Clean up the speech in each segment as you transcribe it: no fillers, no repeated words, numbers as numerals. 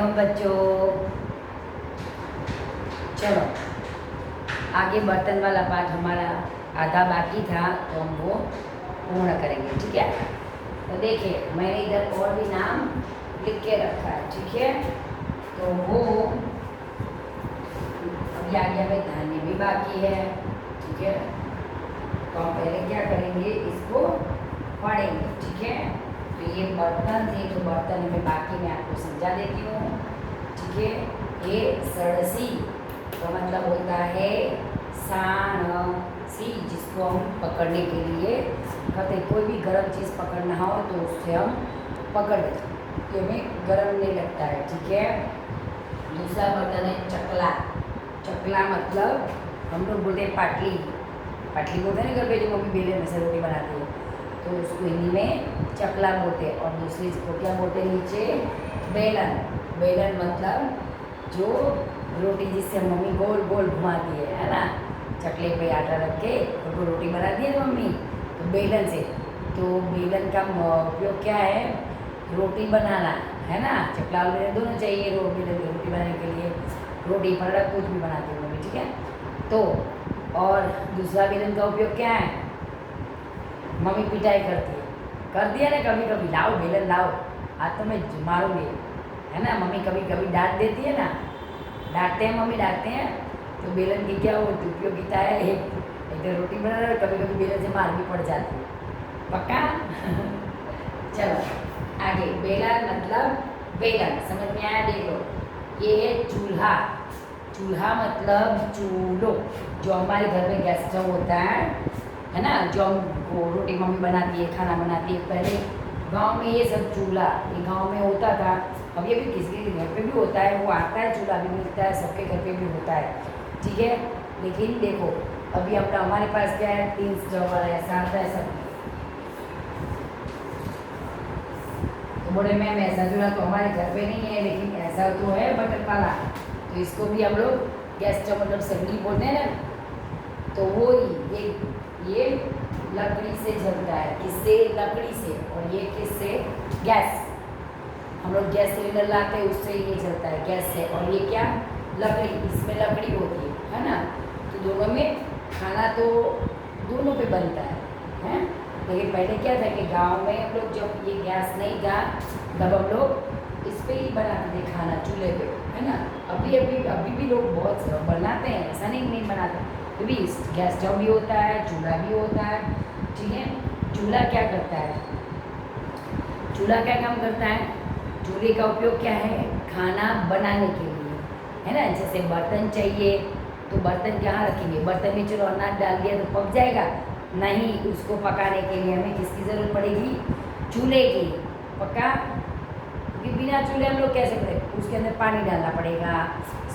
हो बच्चों। चलो आगे बर्तन वाला पार्ट हमारा आधा बाकी था, तो हम वो पूर्ण करेंगे, ठीक है। तो देखिए मैंने इधर और भी नाम लिख के रखा है, ठीक है। तो वो अभी आगे हमें धान्य भी बाकी है, ठीक है। तो हम पहले क्या करेंगे, इसको पढ़ेंगे, ठीक है। तो ये बर्तन थे, तो बर्तन में बाकी मैं आपको समझा देती हूँ, ठीक है। ये सड़सी का मतलब होता है साणसी, जिसको हम पकड़ने के लिए कहते हैं। कोई भी गर्म चीज़ पकड़ना हो तो उससे हम पकड़ लेते, तो हमें गर्म नहीं लगता है, ठीक है। दूसरा बर्तन है चकला। चकला मतलब हम लोग बोलते हैं पाटली। पाटली बोलते हैं ना घर पे, जो मम्मी बेलन में से रोटी बनाती है, तो उसको हिंदी में चकला बोलते हैं। और दूसरी इसको क्या बोलते हैं नीचे, बेलन। बेलन मतलब जो रोटी जिससे मम्मी गोल गोल घुमाती है ना। चकले पे आटा रख के उसको रोटी बनाती है मम्मी, तो बेलन से। तो बेलन का उपयोग क्या है, रोटी बनाना है ना। चकला और बेलन दोनों चाहिए बेलन की रोटी बनाने के लिए। रोटी पराठा कुछ भी बनाती है मम्मी, ठीक है। तो और दूसरा बेलन का उपयोग क्या है, मम्मी पिटाई करती है, कर दिया ना कभी कभी, लाओ बेलन लाओ, आज तो मैं मारूंगी, है ना। मम्मी कभी कभी डांट देती है ना, डांटते हैं मम्मी, डांटते हैं। तो बेलन की क्या होती उपयोगिता है, एक तो रोटी बना रहे, कभी कभी बेलन से मार भी पड़ जाती है, पक्का। चलो आगे, बेलन मतलब बेलन, समझ में आया। देखो ये है चूल्हा। चूल्हा मतलब चूल्हो, जो हमारे घर में गैस स्टोव होता है ना, जो हम रोटी मम्मी बनाती है, खाना बनाती है। पहले गांव में ये सब चूल्हा, ये गांव में होता था। अब ये भी किसी के घर पे भी होता है, वो आता है, चूल्हा भी मिलता है, सबके घर पे भी होता है, ठीक है। लेकिन देखो अभी अपना हमारे पास क्या है, 3 स्टोव वाला है, साथ है सब। तो बोले मैम ऐसा चूल्हा तो हमारे घर पे नहीं है, लेकिन ऐसा तो है बटन वाला, तो इसको भी हम लोग गैस स्टोव मतलब सगड़ी बोलते हैं ना। तो वो ये लकड़ी से जलता है, किससे, लकड़ी से। और ये किससे, गैस। हम लोग गैस सिलेंडर लाते हैं, उससे ये जलता है, गैस से। और ये क्या, लकड़ी, इसमें लकड़ी होती है ना। तो दोनों में खाना तो दोनों पे बनता है। लेकिन पहले क्या था कि गांव में हम लोग, जब ये गैस नहीं था, तब हम लोग इस पे ही बनाते थे खाना, चूल्हे पे, है ना। अभी भी लोग बहुत बनाते हैं, ऐसा नहीं बनाते। तो भी गैस स्टोव भी होता है, चूल्हा भी होता है, ठीक है। चूल्हा क्या करता है, चूल्हा क्या काम करता है, चूल्हे का उपयोग क्या है, खाना बनाने के लिए, है ना। जैसे बर्तन चाहिए, तो बर्तन कहाँ रखेंगे, बर्तन में चलो अनाज डाल दिया तो पक जाएगा नहीं, उसको पकाने के लिए हमें किसकी ज़रूरत पड़ेगी, चूल्हे की, पक्का। क्योंकि बिना चूल्हे हम लोग कैसे करें, उसके अंदर पानी डालना पड़ेगा,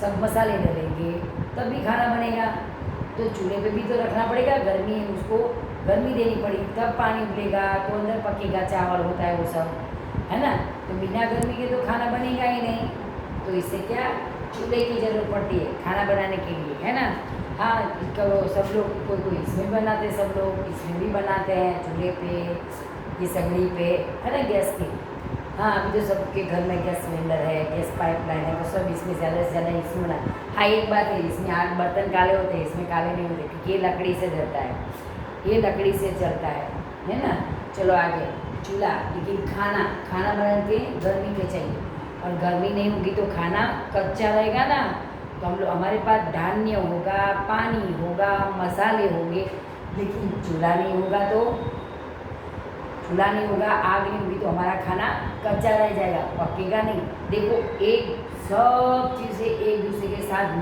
सब मसाले डालेंगे, तब भी खाना बनेगा। तो चूल्हे पे भी तो रखना पड़ेगा, गर्मी है, उसको गर्मी देनी पड़ेगी, तब पानी उबलेगा, तो अंदर पकेगा, चावल होता है वो सब, है ना। तो बिना गर्मी के तो खाना बनेगा ही नहीं। तो इससे क्या, चूल्हे की ज़रूरत पड़ती है खाना बनाने के लिए, है ना। हाँ, करो सब लोग, कोई इसमें बनाते हैं, सब लोग इसमें भी बनाते हैं, चूल्हे पे, ये सगड़ी पे, है ना, गैस की। हाँ, अभी तो सबके घर में गैस सिलेंडर है, गैस पाइपलाइन है, तो सब इसमें ज़्यादा से ज़्यादा इसमें बना। हाँ, एक बात है, इसमें आग बर्तन काले होते हैं, इसमें काले नहीं होते, क्योंकि ये लकड़ी से जलता है, ये लकड़ी से चलता है ना। चलो आगे, चूल्हा। लेकिन खाना बनाने के गर्मी के चाहिए, और गर्मी नहीं होगी तो खाना कच्चा रहेगा ना। तो हम लोग, हमारे पास धान्य होगा, पानी होगा, मसाले होंगे, लेकिन चूल्हा नहीं होगा, तो चूल्हा नहीं होगा, आग नहीं होगी, तो हमारा खाना कच्चा रह जाएगा, पकेगा नहीं। देखो एक सब चीज़ें एक दूसरे के साथ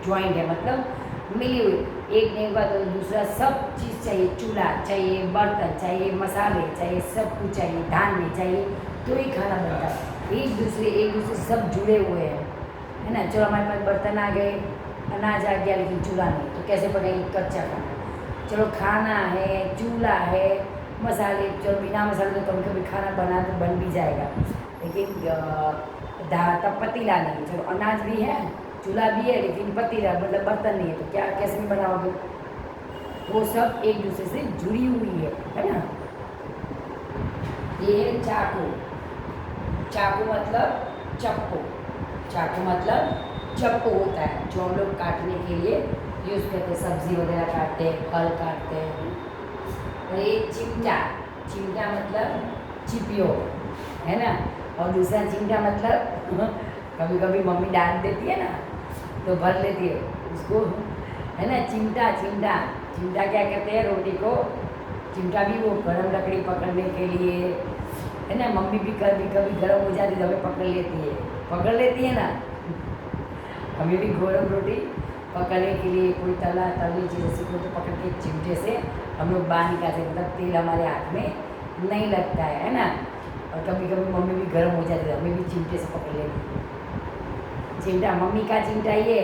ज्वाइंट है, मतलब मिली हुई। एक नहीं होगा तो दूसरा, सब चीज़ चाहिए, चूल्हा चाहिए, बर्तन चाहिए, मसाले चाहिए, सब कुछ चाहिए, धान्य चाहिए, तो ही खाना बनता है। एक दूसरे सब जुड़े हुए हैं, है ना। चलो हमारे पास बर्तन आ गए, अनाज आ गया, लेकिन चूल्हा नहीं, तो कैसे बनेगी, कच्चा खाना। चलो खाना है, चूल्हा है, मसाले, चलो बिना मसाले तो कभी कभी खाना बना तो बन भी जाएगा, लेकिन तब पतीला नहीं। चलो अनाज भी है, चूल्हा भी है, लेकिन पतीला मतलब बर्तन नहीं है, तो क्या कैसे भी बनाओगे। वो सब एक दूसरे से जुड़ी हुई है ना। ये है चाकू। चाकू मतलब चप्पू, चाकू मतलब चप्पू होता है जो हम लोग काटने के लिए यूज़ करते हैं, सब्जी वगैरह काटते हैं, फल काटते हैं। और ये चिमटा, चिमटा मतलब चिपियो, है ना। और दूसरा चिमटा मतलब कभी कभी मम्मी डांट देती है ना तो भर लेती है उसको, है ना। चिमटा चिमटा चिमटा क्या कहते हैं रोटी को, चिमटा भी वो गरम लकड़ी पकड़ने के लिए, है ना। मम्मी भी कभी कभी गर्म हो जाती तो हमें पकड़ लेती है ना। हमें भी गरम रोटी पकड़ने के लिए कोई तली चीज़ ऐसी कोई तो पकड़ के चिमटे से हम लोग बाहर निकालते, मतलब तेल हमारे हाथ में नहीं लगता है ना। और कभी कभी मम्मी भी गर्म हो जाती है, हमें भी चिमटे से पकड़ लेती। चिमटा मम्मी का चिमटा ये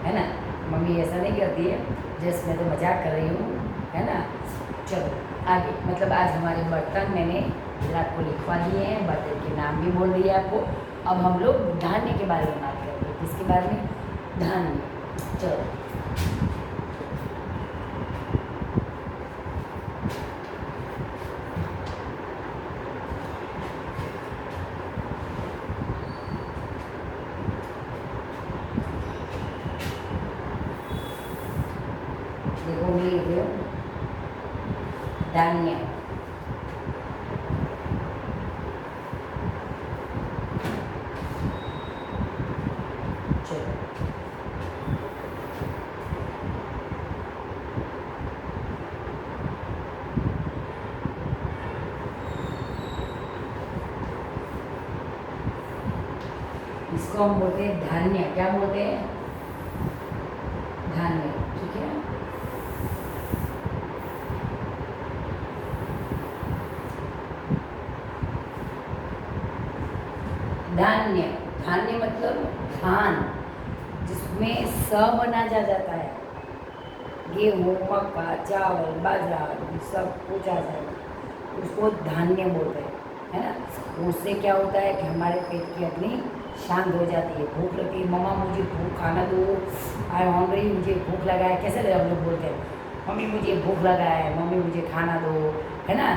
है ना, मम्मी ऐसा नहीं करती है, जस्ट मैं तो मजाक कर रही हूँ, है ना। चलो आगे, मतलब आज हमारे बर्तन मैंने आपको लिखवा दिए हैं, बर्तन के नाम भी बोल दिए आपको। अब हम लोग धान्य के बारे में बात करेंगे। किसके बारे में? धान्य। चलो देखो मैं लिख रही हूँ धान्य। चलो इसको हम बोलते हैं धान्य। क्या बोलते हैं? धान्य, ठीक है। धान्य, धान्य मतलब धान, जिसमें स बना जाता है। गेहूँ, मक्का, चावल, बाजरा, सब कुछ आ जाएगा, उसको धान्य बोलते हैं, है ना। उससे क्या होता है कि हमारे पेट की अग्नि शांत हो जाती है। भूख लगती है, मम्मा मुझे भूख खाना दो, आई एम हंग्री, मुझे भूख लगा है। कैसे हम लोग बोलते हैं, मम्मी मुझे भूख लगा है, मम्मी मुझे खाना दो, है ना।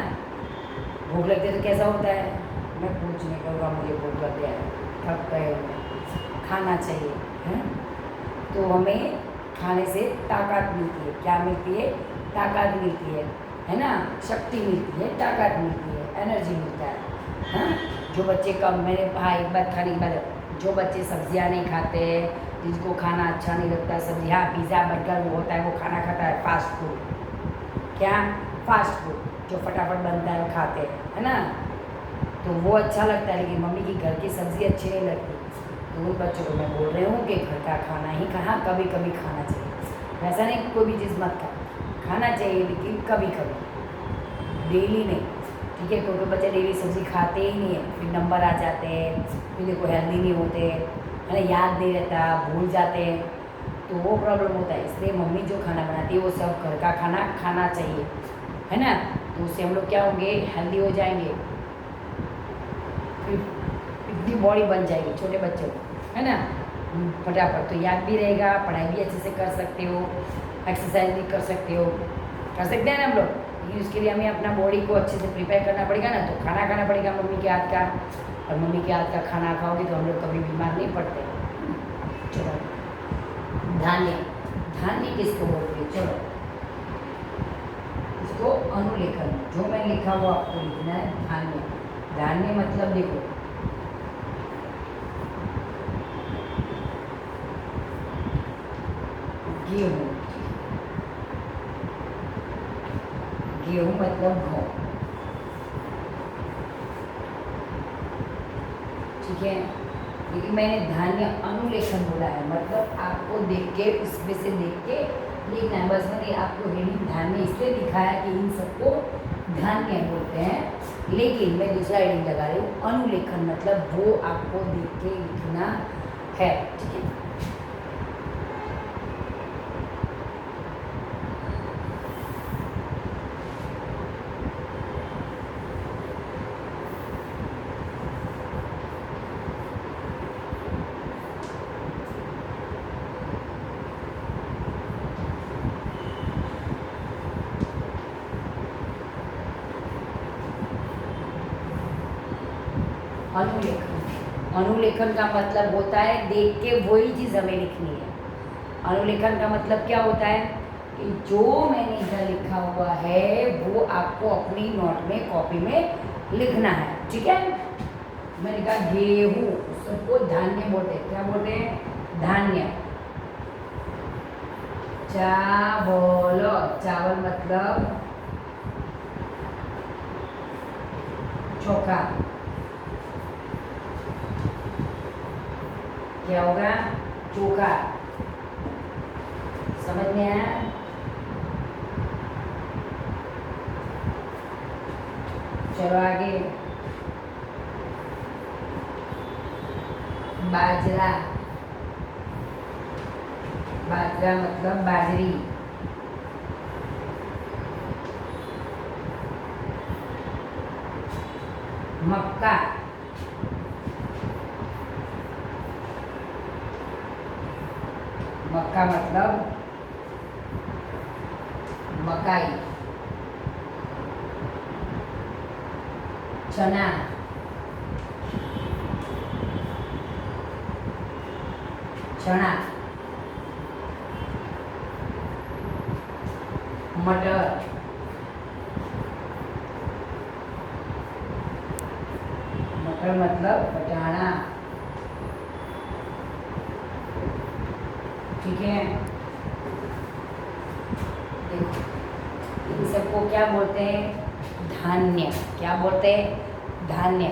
भूख लगती है तो कैसा होता है, मैं कुछ नहीं करूँगा, मुझे भूख लग गया है, थक गए हो, खाना चाहिए, है। तो हमें खाने से ताकत मिलती है। क्या मिलती है? ताकत मिलती है ना। शक्ति मिलती है, ताकत मिलती है, एनर्जी मिलता है, हाँ। जो बच्चे कम, मैंने कहा एक बात खाने के बाद, जो बच्चे सब्जियां नहीं खाते, जिनको खाना अच्छा नहीं लगता, सब्जी, हाँ पिज़्ज़ा बर्गर वो होता है, वो खाना खाता है फास्ट फूड। क्या? फास्ट फूड जो फटाफट बनता है वो खाते हैं, है ना। तो वो अच्छा लगता है, लेकिन मम्मी की घर की सब्ज़ी अच्छी नहीं लगती। तो उन बच्चों को मैं बोल रही हूँ कि घर का खाना ही कहाँ, कभी कभी खाना चाहिए। वैसा नहीं कोई भी चीज़ मत खाना चाहिए, लेकिन कभी कभी, डेली नहीं, ठीक है। कोई बच्चे डेली सब्ज़ी खाते ही नहीं है, फिर नंबर आ जाते हैं, फिर देखो हेल्दी नहीं होते, है ना, याद नहीं रहता, भूल जाते हैं, तो वो प्रॉब्लम होता है। इसलिए मम्मी जो खाना बनाती है वो सब घर का खाना खाना चाहिए, है ना। तो उससे हम लोग क्या होंगे, हेल्दी हो जाएंगे, फिर इतनी बॉडी बन जाएगी छोटे बच्चों को, है ना। फटाफट तो याद भी रहेगा, पढ़ाई भी अच्छे से कर सकते हो, एक्सरसाइज भी कर सकते हो, कर सकते हैं ना हम लोग। लेकिन उसके लिए हमें अपना बॉडी को अच्छे से प्रिपेयर करना पड़ेगा ना, तो खाना खाना पड़ेगा मम्मी के हाथ का। और मम्मी के हाथ का खाना खाओगे तो हम लोग कभी बीमार नहीं पड़ते। चलो धान्य, धान्य किसको बोलते हैं? चलो इसको अनुलेखन, जो मैं लिखा वो आपको लिखना है। धान्य, धान्य मतलब देखो, गेहूँ, गेहूँ मतलब घઉં, ठीक है। लेकिन मैंने धान्य अनुलेखन बोला है, मतलब आपको देख के, इसमें से देख के लिखना है। बस मैंने आपको हेडिंग धान्य इसलिए दिखाया कि इन सबको धान्य बोलते हैं, लेकिन मैं दूसरा हेडिंग लगा रही हूँ अनुलेखन, मतलब वो आपको देख के लिखना है, ठीक है। अनुलेखन, अनुलेखन का मतलब होता है देख के वही चीज़ हमें लिखनी है। अनुलेखन का मतलब क्या होता है कि जो मैंने इधर लिखा हुआ है वो आपको अपनी नोट में कॉपी में लिखना है, ठीक है। मैंने कहा गेहूँ, सबको धान्य बोलते हैं। क्या बोलते हैं? धान्य। चावल, चावल मतलब चोखा। क्या होगा? चोखा। समझ में आया? चलो आगे। बाजरा, बाजरा मतलब बाजरी। मक्का, मक्का मतलब मकाई। चना, चना। मटर, मटर मतलब बटाना, ठीक है। देखो इन सबको क्या बोलते हैं? धान्य। क्या बोलते हैं? धान्य।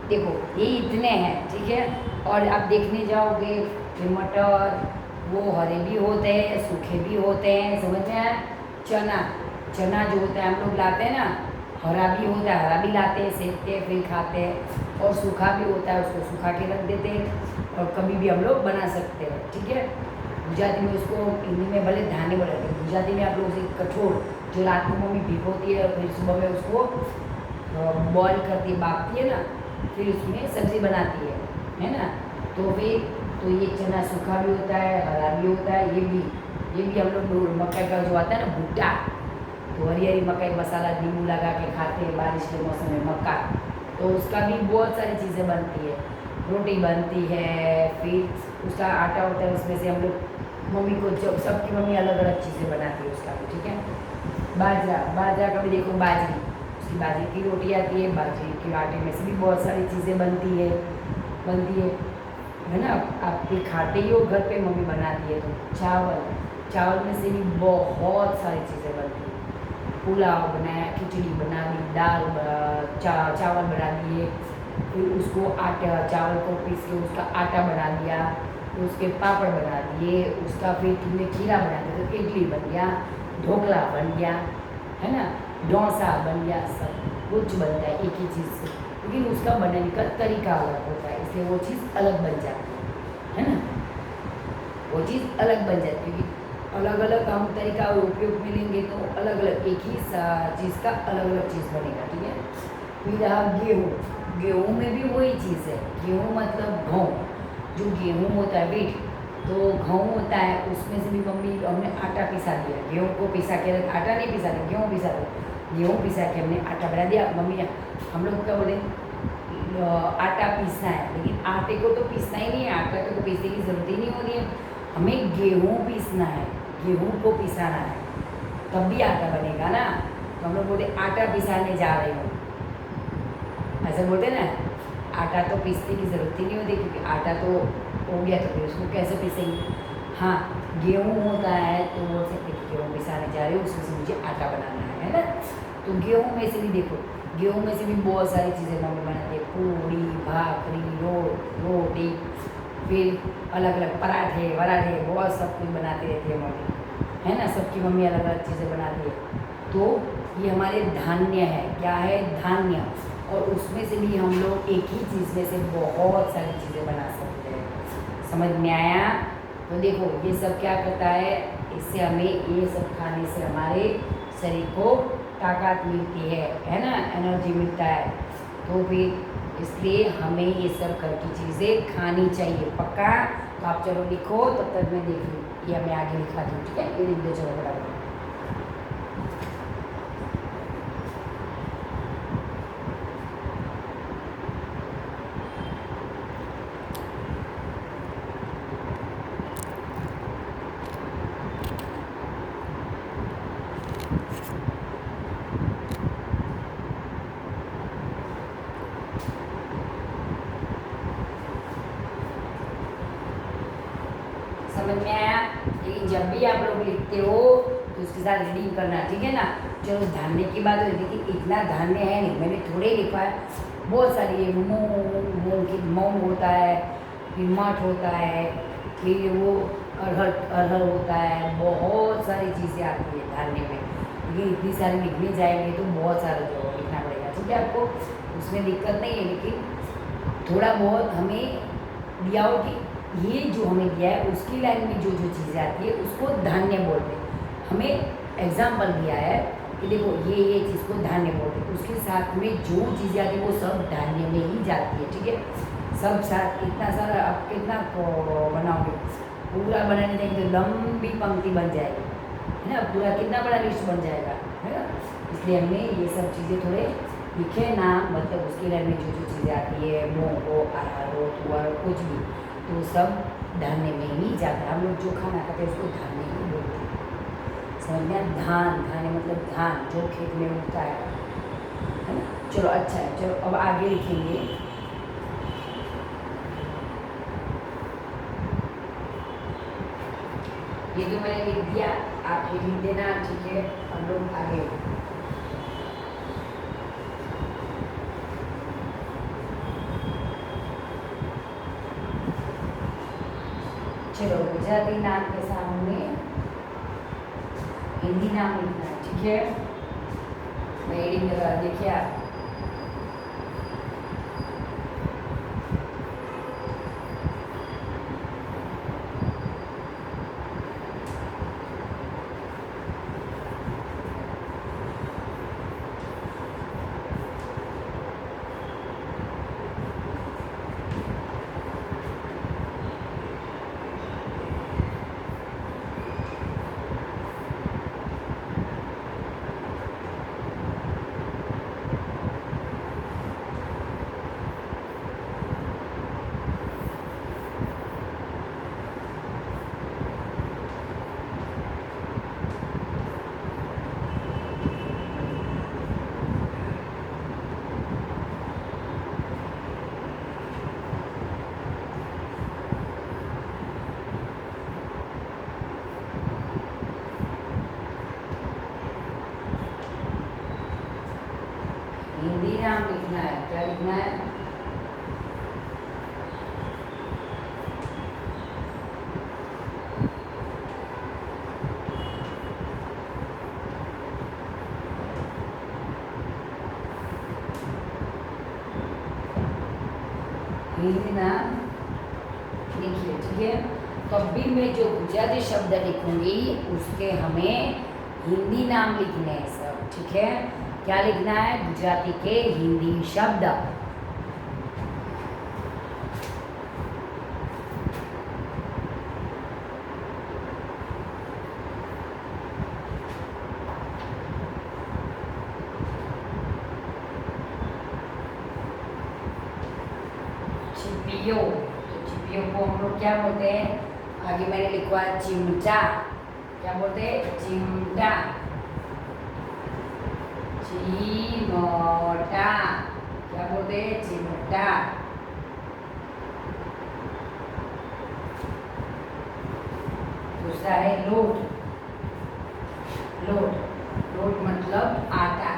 देखो ये इतने हैं, ठीक है। और आप देखने जाओगे कि मटर वो हरे भी होते हैं, सूखे भी होते हैं, समझ में आया? चना, चना जो होता है हम लोग लाते हैं ना, हरा भी होता है, हरा भी लाते हैं, सेकते हैं, फिर खाते हैं। और सूखा भी होता है, उसको सूखा के रख देते हैं और कभी भी हम लोग बना सकते हैं, ठीक है। गुजराती में उसको, हिंदी में भले धान्य बोलते हैं, गुजराती में आप लोग उसे कठोर, जो रात को मम्मी भिगोती है और फिर सुबह में उसको बॉईल करती है, बाफती है ना, फिर उसमें सब्ज़ी बनाती है ना। तो फिर तो ये चना सूखा भी होता है, हरा भी होता है। ये भी हम लोग मक्का का जो आता है ना भुट्टा, तो हरी हरी मक्का मसाला नींबू लगा के खाते हैं बारिश के मौसम में मक्का, तो उसका भी बहुत सारी चीज़ें बनती है। रोटी बनती है, फिर उसका आटा होता है, उसमें से हम लोग मम्मी को, जब सबकी मम्मी अलग अलग चीज़ें बनाती है उसका भी, ठीक है। बाजरा, बाजरा का भी देखो, बाजरी, उसकी बाजरे की रोटी आती है, बाजरे के आटे में से भी बहुत सारी चीज़ें बनती है ना। आप भी खाते ही हो घर पे, मम्मी बनाती है। तो चावल, चावल में से भी बहुत सारी चीज़ें बनती है। पुलाव बनाया, खिचड़ी बना दी, दाल चावल बना दिए, फिर उसको आटा, चावल को पीस के उसका आटा बना दिया, फिर उसके पापड़ बना दिए, उसका फिर तुमने खीरा बना दिया तो इडली बन गया, ढोकला बन गया, है ना, डोसा बन गया। सब कुछ बनता है एक ही चीज़ से, लेकिन उसका बनाने का तरीका अलग होता है, इसलिए वो चीज़ अलग बन जाती है ना। वो चीज़ अलग बन जाती है, क्योंकि अलग अलग हम तरीका और उपयोग में लेंगे तो अलग अलग एक ही चीज़ का अलग अलग चीज़ बनेगा, ठीक है। फिर रहा गेहूँ, गेहूँ में भी वही चीज़ है। गेहूँ मतलब गेहूँ, जो गेहूँ होता है वीट, तो गेहूँ होता है, उसमें से भी मम्मी हमने आटा पिसा दिया, गेहूँ को पिसा के, आटा नहीं पिसा दिया, गेहूँ पिसा दिया, गेहूँ पिसा के हमने आटा बना दिया। मम्मी हम लोग क्या बोले, आटा पीसना है, लेकिन आटे को तो पीसना ही नहीं है, आटा को तो पीसने की ज़रूरत ही नहीं होती है, हमें गेहूँ पीसना है, गेहूँ को पिसाना है, तब भी आटा बनेगा ना। तो हम लोग बोलते आटा पिसाने जा रहे हो, ऐसा बोलते ना। आटा तो पीसने की ज़रूरत ही नहीं होती, क्योंकि आटा तो हो गया, तो फिर उसको कैसे पीसेंगे। हाँ, गेहूँ होता है तो बोल सकते कि गेहूँ पिसाने जा रहे हो, उसमें से मुझे आटा बनाना है ना। तो गेहूँ में से भी देखो, गेहूँ में से भी बहुत सारी चीज़ें मम्मी बनाती है, पूड़ी, भाकरी, रोटी, फिर अलग अलग पराठे वराठे, बहुत सब कुछ बनाती रहती है मम्मी, है ना। सबकी मम्मी अलग अलग चीज़ें बनाती है। तो ये हमारे धान्य है, क्या है? धान्य। और उसमें से भी हम लोग एक ही चीज़ में से बहुत सारी चीज़ें बना सकते हैं। समझ में आया? तो देखो ये सब क्या करता है, इससे हमें ये सब खाने से हमारे शरीर को ताकत मिलती है ना, एनर्जी मिलता है। तो फिर इसलिए हमें ये सब घर की चीज़ें खानी चाहिए, पक्का। तो आप चलो लिखो, तब तक मैं देख लूँ, ये मैं आगे लिखा दूँ, ठीक है। ये लिख दो चलो फटाफट। जब भी आप लोग लिखते हो तो उसके साथ रीडिंग करना, ठीक है ना। चलो धान्य की बात हुई, लेकिन इतना धान्य है नहीं, मैंने थोड़े ही लिखा है। बहुत सारी है, मूंग होता है, फिर मठ होता है, फिर वो अरहर होता है, बहुत सारी चीज़ें आती है धान्य में। ये इतनी सारी लिखने जाएंगे तो बहुत सारा जो लिखना पड़ेगा, ठीक है। आपको उसमें दिक्कत नहीं है, लेकिन थोड़ा बहुत हमें दिया हो कि ये जो हमें दिया है उसकी लाइन में जो जो चीज़ें आती है उसको धान्य बोलते हैं। हमें एग्जाम्पल दिया है कि देखो ये चीज़ को धान्य बोलते हैं, उसके साथ में जो चीज़ें आती है वो सब धान्य में ही जाती है, ठीक है। सब साथ इतना सारा आप कितना बनाओगे, पूरा बनाने जाएंगे तो लंबी पंक्ति बन जाएगी, है ना। पूरा कितना बड़ा लिस्ट बन जाएगा, है ना। इसलिए हमने ये सब चीज़ें थोड़े लिखे ना, मतलब उसकी लाइन में जो जो चीज़ें आती है, मूंग हो, अरहर हो, तुअर, कुछ भी, तो सब धान्य में ही जाता है। हम लोग जो खाना खाते हैं उसको धान्य ही बोलते हैं, समझ में। धान, धान्य मतलब धान जो खेत में उगता है ना। चलो अच्छा है, चलो अब आगे लिखेंगे। ये तो मैंने लिख दिया, आप ये लिख देना, ठीक है। हम लोग आगे चलो गुजराती नाम के सामने हिंदी नाम लिखना है, ठीक है। मैं एडिंग लगा, देखिए आप। हिंदी नाम लिखना है, क्या लिखना है? हिंदी नाम लिखिए, ठीक है। तब भी मैं जो गुजराती शब्द लिखूंगी उसके हमें हिंदी नाम लिखने हैं सब, ठीक है। क्या लिखना है? गुजराती के हिंदी शब्द। चिपियो, तो चिपियो को हम लोग क्या बोलते हैं? आगे मैंने लिखवा है चिमटा। क्या बोलते हैं? चिमटा। चिमटा, क्या बोलते हैं? चिमटा। दूसरा है लोट। लोट, लोट मतलब आटा।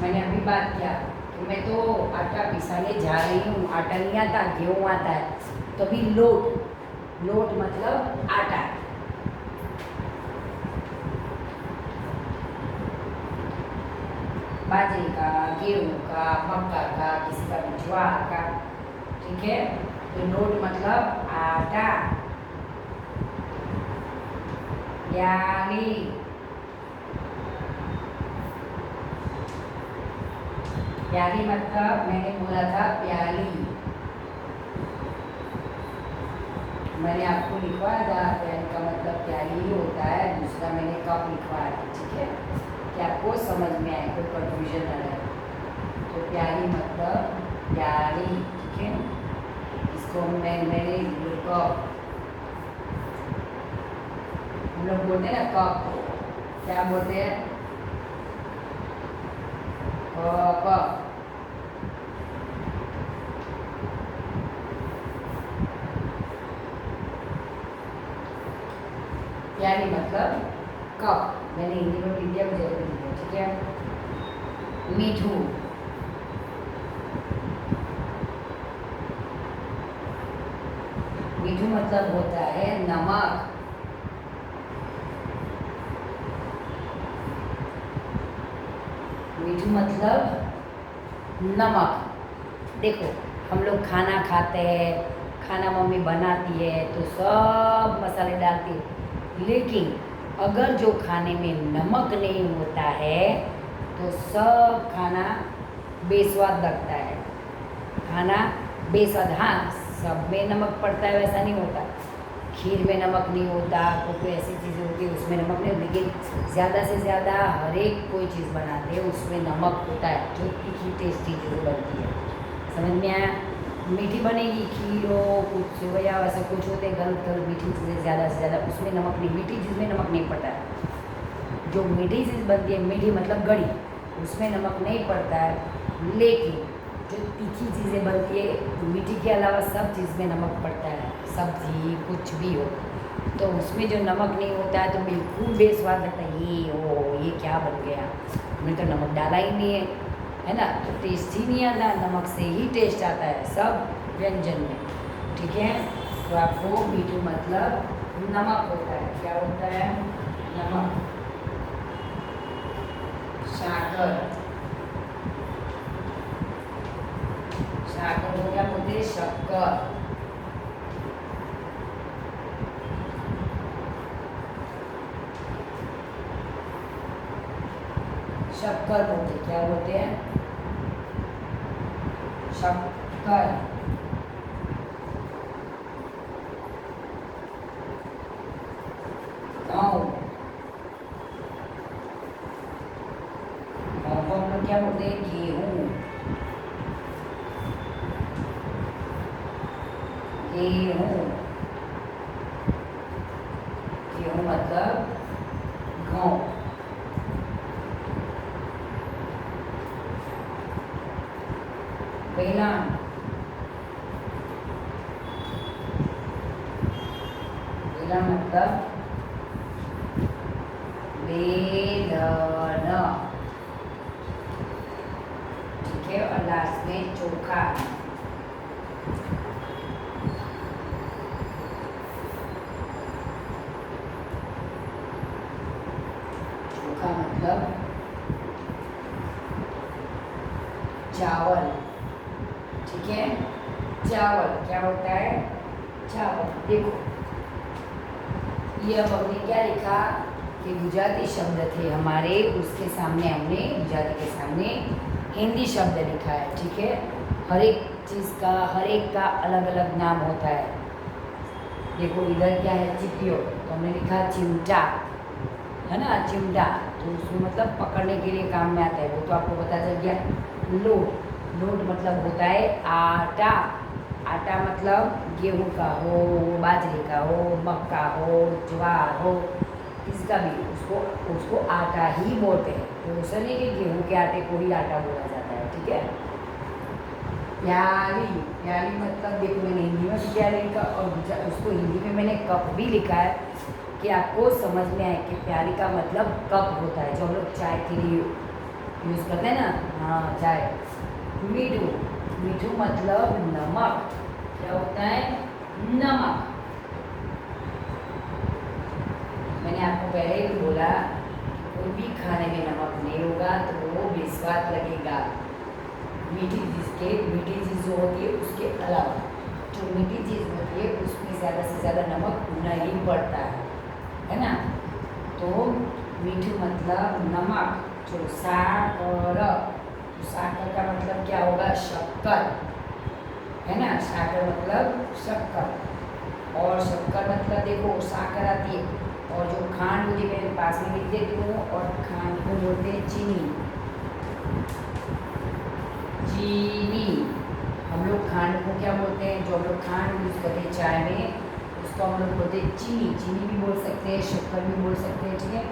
मैंने अभी बात किया कि मैं तो आटा पिसाने जा रही हूँ, आटा नहीं आता, गेहूँ आता है, तो भी लोट। लोट मतलब आटा। बाजरे का, गेहूँ का, मक्का का, किसी का भी ज्वार का, ठीक है। तो लोट मतलब आटा। प्याली, प्याली मतलब मैंने बोला था प्याली, मैंने आपको लिखवाया था प्याली का मतलब प्याली ही होता है। दूसरा मैंने कप लिखवाया था, ठीक है, कि आपको समझ में आए, कोई कन्फ्यूजन न रहे। तो प्याली मतलब प्याली, ठीक है। इसको मैंने कप, हम लोग बोलते हैं ना कप, क्या बोलते हैं? कप। प्याली मतलब कप, मैंने हिंदी में लिख दिया, मुझे लिख दिया, ठीक है। मीठू, मीठू मतलब होता है नमक। मीठू मतलब नमक। देखो हम लोग खाना खाते हैं, खाना मम्मी बनाती है तो सब मसाले डालती है, लेकिन अगर जो खाने में नमक नहीं होता है तो सब खाना बेस्वाद लगता है। खाना बेस्वाद, हाँ सब में नमक पड़ता है वैसा नहीं होता, खीर में नमक नहीं होता, कोई ऐसी चीज़ें होती है उसमें नमक नहीं, लेकिन ज़्यादा से ज़्यादा हर एक कोई चीज़ बनाते हैं उसमें नमक होता है, जो तीखी टेस्टी चीज़ें बनती है। समझ में आया? मीठी बनेगी, खीर हो, कुछ सेवैया वैसा कुछ होते हैं गलत गलत मीठी चीज़ें, ज़्यादा से ज़्यादा उसमें नमक नहीं, मीठी चीज़ में नमक नहीं पड़ता है। जो मीठी चीज़ बनती है, मीठी मतलब गड़ी, उसमें नमक नहीं पड़ता है। लेकिन जो तीखी चीज़ें बनती है, मीठी के अलावा सब चीज़ में नमक पड़ता है, सब्जी कुछ भी हो, तो उसमें जो नमक नहीं होता है तो बिल्कुल बेस्वाद लगता है, ये क्या बन गया, हमने तो नमक डाला ही नहीं है ना, तो टेस्ट ही नहीं आता। नमक से ही टेस्ट आता है सब व्यंजन में, ठीक है। तो आपको मीठू मतलब नमक होता है, क्या होता है? नमक। साकर, साकर को क्या बोलते हैं? शक्कर। शक्कर बोलते, क्या बोलते हैं? शक्कर। गाँव, गाँव को हम लोग क्या बोलते हैं? गेहूँ। गेहूँ, गेहूँ मतलब गाँव। बेलन, बेलन मतलब बेलन, ठीक है। और लास्ट में चोखा, चोखा मतलब चावल, ठीक है। चावल क्या होता है? चावल। देखो ये अब हमने क्या लिखा कि गुजराती शब्द थे हमारे, उसके सामने हमने गुजराती के सामने हिंदी शब्द लिखा है, ठीक है। हर एक चीज़ का, हर एक का अलग अलग नाम होता है। देखो इधर क्या है? चिपियो, तो हमने लिखा चिमटा, है ना, चिमटा, तो उसमें मतलब पकड़ने के लिए काम में आता है, वो तो आपको पता चल गया। लोट, लोट मतलब होता है आटा, आटा मतलब गेहूं का हो, बाजरे का हो, मक्का हो, ज्वार हो, किसका भी, उसको उसको आटा ही बोलते हैं। तो ऐसा नहीं कि गेहूं के आटे को ही आटा बोला जाता है, ठीक है। प्याली, प्याली मतलब देखो मैंने हिंदी में भी प्याली लिखा और उसको हिंदी में मैंने कप भी लिखा है, कि आपको समझ में आए कि प्याली का मतलब कप होता है, जो हम लोग चाय के लिए यूज़ करते हैं ना, हाँ चाय। मीठू, मीठू मतलब नमक, क्या होता है? नमक। मैंने आपको पहले ही बोला, कोई भी खाने में नमक नहीं होगा तो वो बेस्वाद लगेगा। मीठी चीज़ जो होती है उसके अलावा जो मीठी चीज़ होती है उसमें ज़्यादा से ज़्यादा नमक नहीं पड़ता है ना। तो मीठू मतलब नमक। जो साकर, साकर का मतलब क्या होगा? शक्कर, है ना। साकर मतलब शक्कर, और शक्कर मतलब देखो साकर आती है, और जो खांड मुझे मेरे पास में लिख देती हूँ, और खांड को बोलते हैं चीनी। चीनी, हम लोग खांड को क्या बोलते हैं? जो हम लोग खांड यूज़ करते हैं चाय में, उसको हम लोग बोलते हैं चीनी। चीनी भी बोल सकते हैं, शक्कर भी बोल सकते हैं, ठीक है।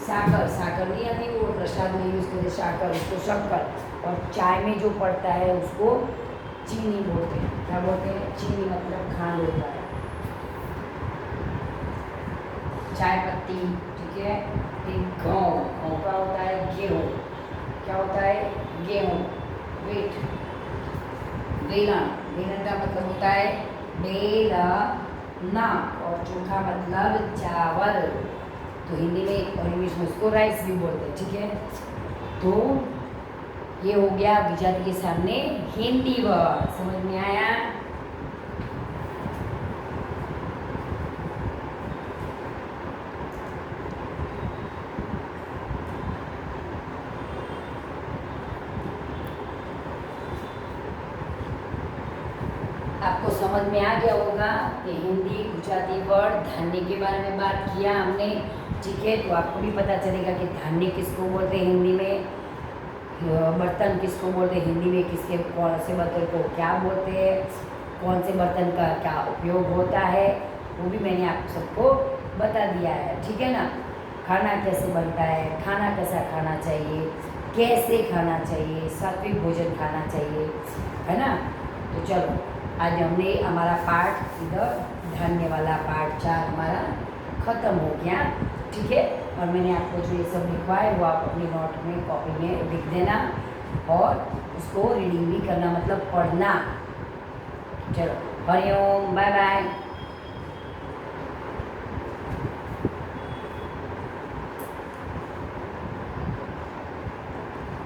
साकर, साकर नहीं आती, वो प्रसाद में यूज़ करते साकर, उसको शक्कर, और चाय में जो पड़ता है उसको चीनी बोलते हैं। क्या बोलते हैं? चीनी मतलब खांड होता है। चाय पत्ती, ठीक है। एक गेहूँ, गेहूँ का होता है गेहूँ, क्या होता है गेहूँ। वेट, बेलन, बेलन का मतलब होता है बेलना, और चोखा मतलब चावल। तो हिंदी में और इंग्लिश में उसको राइस भी बोलते हैं, ठीक है। तो ये हो गया गुजराती के सामने हिंदी वर्ड, समझ में आया। आपको समझ में आ गया होगा कि हिंदी गुजराती वर्ड धान्य के बारे में बात किया हमने, ठीक है। तो आपको भी पता चलेगा कि धान्य किसको बोलते हैं हिंदी में, बर्तन किसको बोलते हैं हिंदी में, किसके कौन से बर्तन को क्या बोलते हैं, कौन से बर्तन का क्या उपयोग होता है, वो भी मैंने आप सबको बता दिया है, ठीक है ना। खाना कैसे बनता है, खाना कैसा खाना चाहिए, कैसे खाना चाहिए, सात्विक भोजन खाना चाहिए, है ना। तो चलो आज हमने हमारा पार्ट इधर धान्य वाला पार्ट 4 हमारा ख़त्म हो गया, ठीक है। और मैंने आपको जो ये सब लिखवा है वो आप अपनी नोट में कॉपी में लिख देना और उसको रीडिंग भी करना, मतलब पढ़ना। चलो हरिओम, बाय बाय।